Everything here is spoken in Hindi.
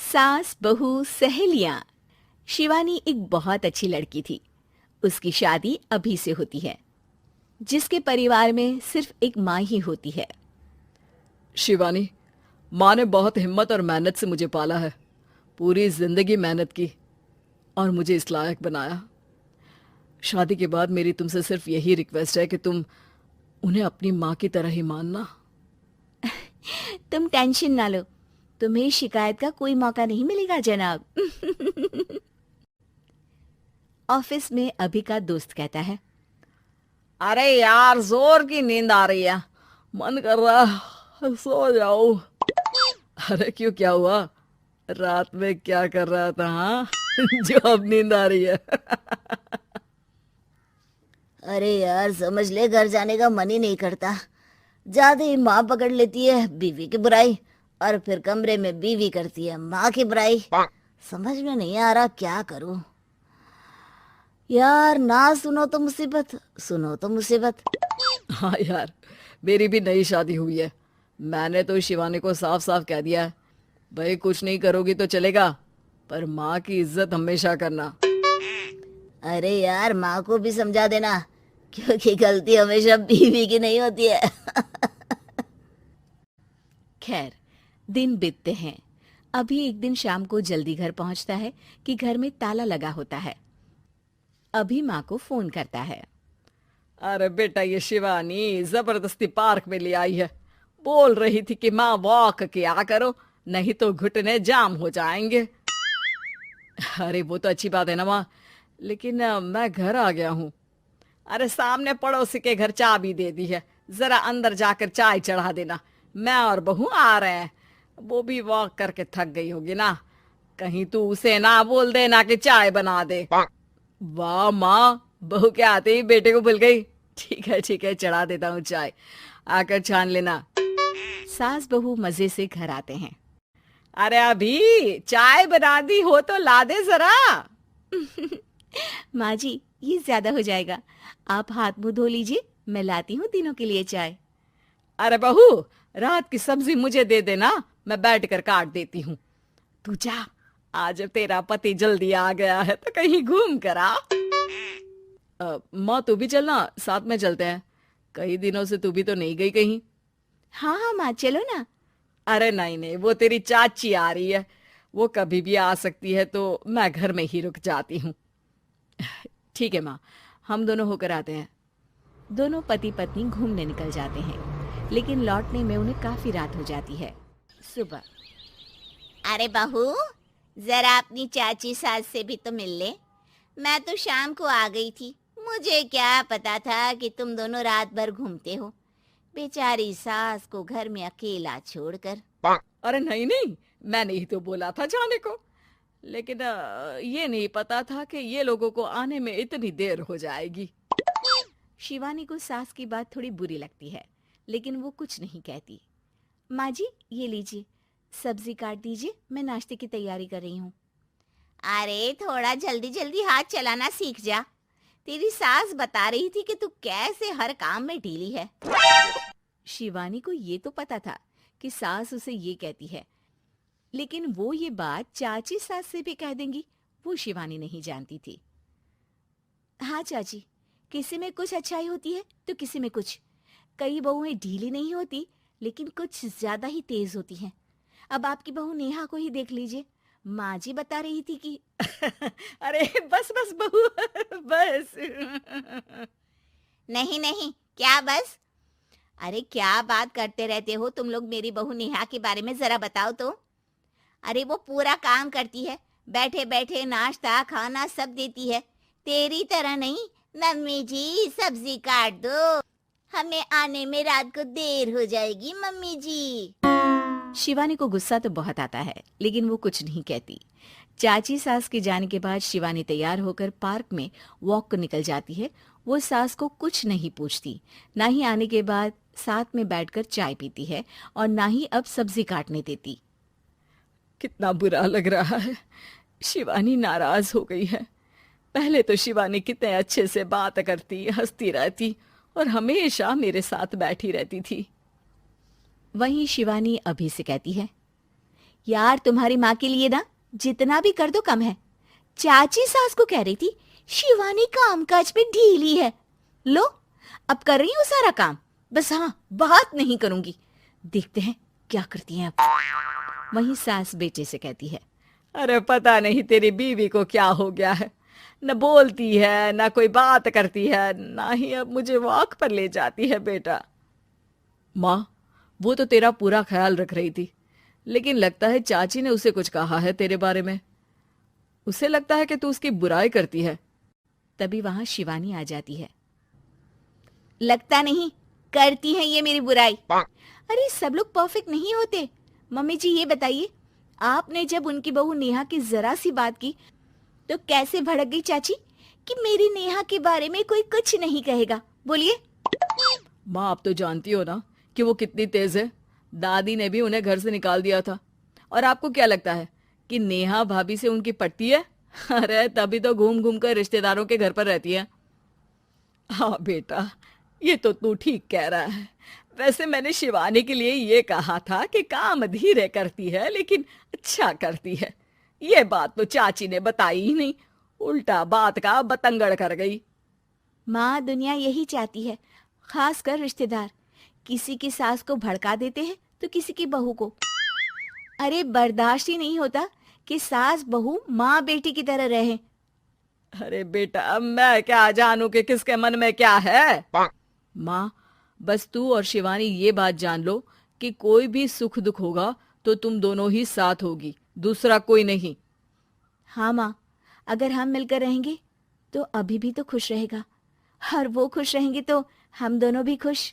सास बहू सहेलियां। शिवानी एक बहुत अच्छी लड़की थी। उसकी शादी अभी से होती है, जिसके परिवार में सिर्फ एक माँ ही होती है। शिवानी, माँ ने बहुत हिम्मत और मेहनत से मुझे पाला है। पूरी जिंदगी मेहनत की और मुझे इस लायक बनाया। शादी के बाद मेरी तुमसे सिर्फ यही रिक्वेस्ट है कि तुम उन्हें अपनी माँ की तरह ही मानना। तुम टेंशन ना लो, तुम्हें शिकायत का कोई मौका नहीं मिलेगा जनाब। ऑफिस में अभी का दोस्त कहता है, अरे यार, जोर की नींद आ रही है, मन कर रहा है सो जाओ। अरे क्यों, क्या हुआ? रात में क्या कर रहा था? हाँ जो अब नींद आ रही है। अरे यार, समझ ले, घर जाने का मन ही नहीं करता। ज्यादा ही माँ पकड़ लेती है बीवी की बुराई, और फिर कमरे में बीवी करती है माँ की बुराई। समझ में नहीं आ रहा क्या करूं। यार, ना सुनो तो मुसीबत, सुनो तो मुसीबत। हाँ यार, मेरी भी नई शादी हुई है। मैंने तो शिवानी को साफ साफ कह दिया है, भाई कुछ नहीं करोगी तो चलेगा, पर माँ की इज्जत हमेशा करना। अरे यार, माँ को भी समझा देना, क्योंकि गलती हमेशा बीवी की नहीं होती है। खैर, दिन बीतते हैं। अभी एक दिन शाम को जल्दी घर पहुंचता है कि घर में ताला लगा होता है। अभी माँ को फोन करता है। अरे बेटा, ये शिवानी जबरदस्ती पार्क में ले आई है। बोल रही थी कि माँ वॉक किया करो, नहीं तो घुटने जाम हो जाएंगे। अरे वो तो अच्छी बात है ना माँ, लेकिन मैं घर आ गया हूँ। अरे सामने पड़ोसी के घर चाबी दे दी है, जरा अंदर जाकर चाय चढ़ा देना। मैं और बहू आ रहे हैं। वो भी वॉक करके थक गई होगी ना, कहीं तू उसे ना बोल देना कि चाय बना दे। वाह माँ, बहू के आते ही बेटे को भूल गई। ठीक है, चढ़ा देता हूँ चाय, आकर छान लेना। सास बहू मजे से घर आते हैं। अरे अभी चाय बना दी हो तो ला दे जरा। माँ जी, ये ज्यादा हो जाएगा, आप हाथ मुंह धो लीजिए, मैं लाती हूँ तीनों के लिए चाय। अरे बहू, रात की सब्जी मुझे दे देना, मैं बैठ कर काट देती हूँ। तू जा, आज तेरा पति जल्दी आ गया है तो कहीं घूम कर आ। माँ तू भी चलना, साथ में चलते हैं। कई दिनों से तू भी तो नहीं गई कहीं। हाँ हाँ माँ, चलो ना। अरे नहीं नहीं, वो तेरी चाची आ रही है, वो कभी भी आ सकती है, तो मैं घर में ही रुक जाती हूँ। ठीक है माँ, हम दोनों होकर आते हैं। दोनों पति पत्नी घूमने निकल जाते हैं, लेकिन लौटने में उन्हें काफी रात हो जाती है। सुबह। अरे बहू, जरा अपनी चाची सास से भी तो मिल ले। मैं तो शाम को आ गई थी, मुझे क्या पता था कि तुम दोनों रात भर घूमते हो। बेचारी सास को घर में अकेला छोड़कर। अरे नहीं नहीं, मैंने ही तो बोला था जाने को, लेकिन ये नहीं पता था कि ये लोगों को आने में इतनी देर हो जाएगी। शिवानी को सास की बात थोड़ी बुरी लगती है, लेकिन वो कुछ नहीं कहती। माँ जी, ये लीजिए, सब्जी काट दीजिए, मैं नाश्ते की तैयारी कर रही हूँ। अरे थोड़ा जल्दी जल्दी हाथ चलाना सीख जा। तेरी सास बता रही थी कि तू कैसे हर काम में ढीली है। शिवानी को ये तो पता था कि सास उसे ये कहती है, लेकिन वो ये बात चाची सास से भी कह देंगी, वो शिवानी नहीं जानती थी। हाँ चाची, किसी में कुछ अच्छाई होती है तो किसी में कुछ। कई बहुएं ढीली नहीं होती, लेकिन कुछ ज्यादा ही तेज होती हैं। अब आपकी बहू नेहा को ही देख लीजिए, माँ जी बता रही थी कि अरे बस बस बहू, बस। नहीं नहीं, क्या बस? अरे क्या बात करते रहते हो तुम लोग मेरी बहू नेहा के बारे में, जरा बताओ तो। अरे वो पूरा काम करती है, बैठे बैठे नाश्ता खाना सब देती है। तेरी तरह नहीं, मम्मी जी सब्जी काट दो, हमें आने में रात को देर हो जाएगी मम्मी जी। शिवानी को गुस्सा तो बहुत आता है, लेकिन वो कुछ नहीं कहती। चाची सास के जाने के बाद शिवानी तैयार होकर पार्क में वॉक को निकल जाती है। वो सास को कुछ नहीं पूछती, ना ही आने के बाद साथ में बैठकर चाय पीती है, और ना ही अब सब्जी काटने देती। कितना बुरा लग रहा है, शिवानी नाराज हो गई है। पहले तो शिवानी कितने अच्छे से बात करती, हंसती रहती और हमेशा मेरे साथ बैठी रहती थी। वहीं शिवानी अभी से कहती है, यार तुम्हारी माँ के लिए ना जितना भी कर दो कम है। चाची सास को कह रही थी शिवानी कामकाज में ढीली है। लो अब कर रही हूँ सारा काम, बस हाँ बात नहीं करूंगी। देखते हैं क्या करती हैं अब। वहीं सास बेटे से कहती है, अरे पता नहीं तेरी बीवी को क्या हो गया है, न बोलती है न कोई बात करती है, ना ही अब मुझे वॉक पर ले जाती है बेटा। माँ वो तो तेरा पूरा ख्याल रख रही थी, लेकिन लगता है चाची ने उसे कुछ कहा है तेरे बारे में। उसे लगता है कि तू उसकी बुराई करती है। तभी वहां शिवानी आ जाती है। लगता नहीं, करती है ये मेरी बुराई। अरे सब लोग परफेक्ट नहीं होते। मम्मी जी ये बताइए, आपने जब उनकी बहू नेहा की जरा सी बात की तो कैसे भड़क गई चाची कि मेरी नेहा के बारे में कोई कुछ नहीं कहेगा। बोलिए। माँ आप तो जानती हो ना कि वो कितनी तेज है। दादी ने भी उन्हें घर से निकाल दिया था। और आपको क्या लगता है कि नेहा भाभी से उनकी पटती है? अरे तभी तो घूम घूम कर रिश्तेदारों के घर पर रहती है। हाँ बेटा, ये तो तू ठीक कह रहा है। वैसे मैंने शिवानी के लिए ये कहा था कि काम धीरे करती है लेकिन अच्छा करती है। ये बात तो चाची ने बताई ही नहीं, उल्टा बात का बतंगड़ कर गई। माँ दुनिया यही चाहती है, खासकर रिश्तेदार किसी की सास को भड़का देते हैं तो किसी की बहू को। अरे बर्दाश्त ही नहीं होता कि सास बहू माँ बेटी की तरह रहे। अरे बेटा मैं क्या जानूं कि किसके मन में क्या है। माँ बस तू और शिवानी ये बात जान लो कि कोई भी सुख दुख होगा तो तुम दोनों ही साथ होगी, दूसरा कोई नहीं। हाँ माँ, अगर हम मिलकर रहेंगे तो अभी भी तो खुश रहेगा, और वो खुश रहेंगे तो हम दोनों भी खुश।